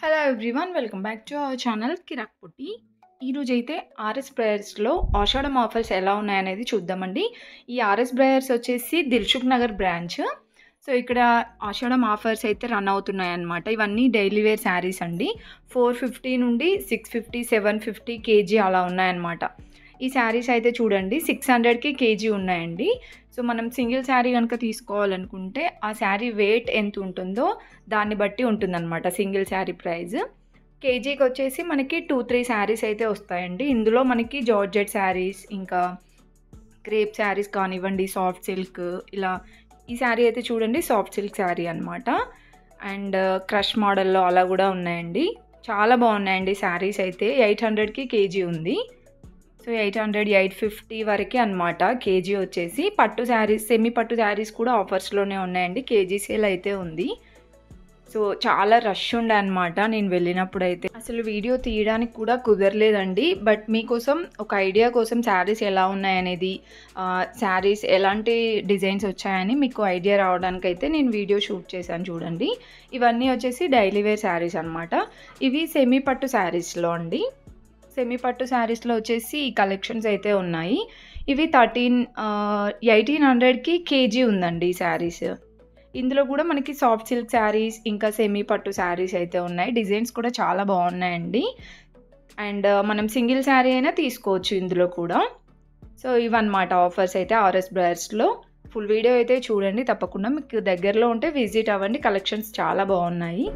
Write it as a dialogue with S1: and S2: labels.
S1: Hello everyone, welcome back to our channel Kirak Putti. ఈరోజైతే RS బ్రయర్స్లో ఆషాఢం offers ఎలా ఉన్నాయనేది చూద్దామండి. ఈ ఆర్ఎస్ బ్రయర్స్ వచ్చేసి దిల్సుఖ్ నగర్ బ్రాంచ్. సో ఇక్కడ ఆషాఢం ఆఫర్స్ అయితే రన్ అవుతున్నాయన్నమాట. ఇవన్నీ డైలీ వేర్ శారీస్ అండి. 450 నుండి 650, 750 కేజీ అలా ఉన్నాయన్నమాట. ఈ శారీస్ అయితే చూడండి 600కి కేజీ ఉన్నాయండి. సో మనం సింగిల్ శారీ కనుక తీసుకోవాలనుకుంటే ఆ శారీ వెయిట్ ఎంత ఉంటుందో దాన్ని బట్టి ఉంటుందన్నమాట సింగిల్ శారీ ప్రైస్. కేజీకి వచ్చేసి మనకి 2-3 శారీస్ అయితే వస్తాయండి. ఇందులో మనకి జార్జెట్ శారీస్, ఇంకా క్రేప్ శారీస్ కానివ్వండి, సాఫ్ట్ సిల్క్, ఇలా ఈ శారీ అయితే చూడండి సాఫ్ట్ సిల్క్ శారీ అనమాట. అండ్ క్రష్ మోడల్లో అలా కూడా ఉన్నాయండి. చాలా బాగున్నాయండి శారీస్ అయితే. 800కి కేజీ ఉంది. సో 800, 850 వరకే అనమాట కేజీ వచ్చేసి. పట్టు శారీస్, సెమీ పట్టు శారీస్ కూడా ఆఫర్స్లోనే ఉన్నాయండి. కేజీ సేల్ అయితే ఉంది. సో చాలా రష్ ఉండే అనమాట నేను వెళ్ళినప్పుడు అయితే. అసలు వీడియో తీయడానికి కూడా కుదరలేదండి. బట్ మీకోసం ఒక ఐడియా కోసం శారీస్ ఎలా ఉన్నాయనేది, శారీస్ ఎలాంటి డిజైన్స్ వచ్చాయని మీకు ఐడియా రావడానికి అయితే నేను వీడియో షూట్ చేశాను చూడండి. ఇవన్నీ వచ్చేసి డైలీ వేర్ శారీస్ అనమాట. ఇవి సెమీ పట్టు శారీస్లో అండి. సెమీ పట్టు శారీస్లో వచ్చేసి ఈ కలెక్షన్స్ అయితే ఉన్నాయి. ఇవి 1800కి కేజీ ఉందండి ఈ శారీస్. ఇందులో కూడా మనకి సాఫ్ట్ సిల్క్ శారీస్, ఇంకా సెమీ పట్టు శారీస్ అయితే ఉన్నాయి. డిజైన్స్ కూడా చాలా బాగున్నాయండి. అండ్ మనం సింగిల్ శారీ అయినా తీసుకోవచ్చు ఇందులో కూడా. సో ఇవన్నమాట ఆఫర్స్ అయితే ఆర్ఎస్ బ్రయర్స్లో. ఫుల్ వీడియో అయితే చూడండి తప్పకుండా. మీకు దగ్గరలో ఉంటే విజిట్ అవ్వండి. కలెక్షన్స్ చాలా బాగున్నాయి.